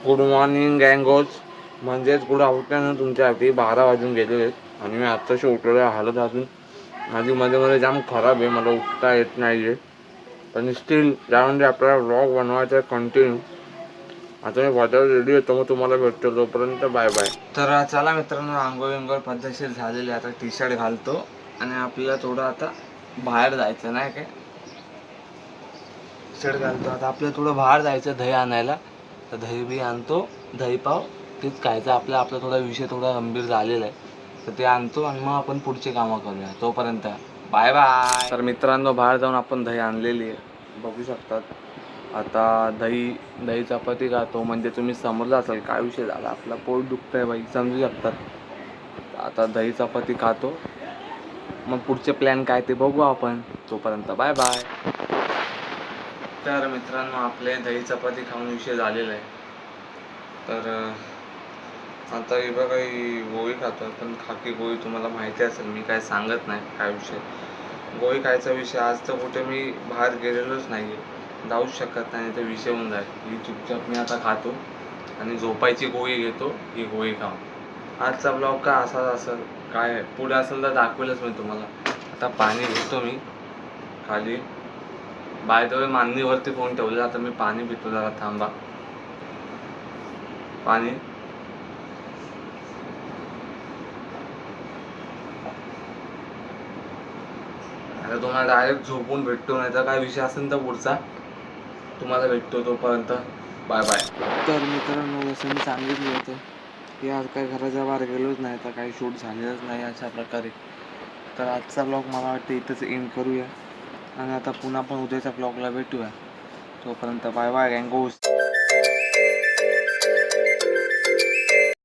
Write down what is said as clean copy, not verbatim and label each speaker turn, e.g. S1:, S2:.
S1: Good morning गँगोज. म्हणजेच good afternoon तुमच्यासाठी. 12 वाजून गेले आहेत आणि मी आत्ताशी उठलेलो आहे. हालत अजून माझी मध्ये जाम खराब आहे, मला उठता येत नाही आहे. पण स्टील त्यामध्ये आपल्याला व्लॉग बनवायचा आहे कंटिन्यू. आता मी वाटायला रेडी होतो, मग तुम्हाला भेटतो. तोपर्यंत बाय बाय. तर चला मित्रांनो, आंघोळ पद्धतशीर झालेली. आता टी शर्ट घालतो आणि आपल्याला थोडं आता बाहेर जायचं नाही काय. टी शर्ट घालतो आता, आपल्याला थोडं बाहेर जायचं दही आणायला. तर दही बी आणतो, दही पाव तेच खायचं. आपला थोडा विषय थोडा गंभीर झालेला आहे, तर ते आणतो आणि मग आपण पुढचे कामं करूया. तोपर्यंत बाय बाय. तर मित्रांनो, बाहेर जाऊन आपण दही आणलेली आहे, बघू शकतात. आता दही चपाती खातो. म्हणजे तुम्ही समजलं असेल काय विषय झाला. आपला पोट दुखतंय बाई, समजू शकतात. आता दही चपाती खातो, मग पुढचे प्लॅन काय ते बघू आपण. तोपर्यंत बाय बाय. तर मित्रांनो, आपले दही चपाती खाऊन विषय झालेला आहे. तर आता ही बघा, ही गोळी खातो. पण खाकी गोळी तुम्हाला माहिती असेल, मी काय सांगत नाही काय विषय. गोळी खायचा विषय, आज तर कुठे मी बाहेर गेलेलोच नाही आहे, जाऊच शकत नाही, तर विषय होऊन जाईल. ही चुपचाप मी आता खातो आणि झोपायची गोळी घेतो. ही गोळी खाऊन आजचा ब्लॉग काय असाच असेल. काय पुढे असेल तर दाखवेलच मी तुम्हाला. आता पाणी घेतो मी खाली. बाय द वे, मांदणीवरती फोन ठेवला. आता मी पाणी पितो, जरा थांबा. पाणी. आता तुम्हाला डायरेक्ट झोपून भेटतो, नाही तर काय विषय असेल तर पुढचा तुम्हाला भेटतो. तोपर्यंत बाय बाय. तर मित्रांनो, जसं मी सांगितलं होतं की आज काय घराच्या बाहेर गेलोच नाही, तर काही शूट झालेलंच नाही अशा प्रकारे. तर आजचा ब्लॉग मला वाटतं इथंच एंड करूया आणि आता पुन्हा पण उद्याच्या ब्लॉगला भेटूया. तोपर्यंत बाय बाय गँगोस.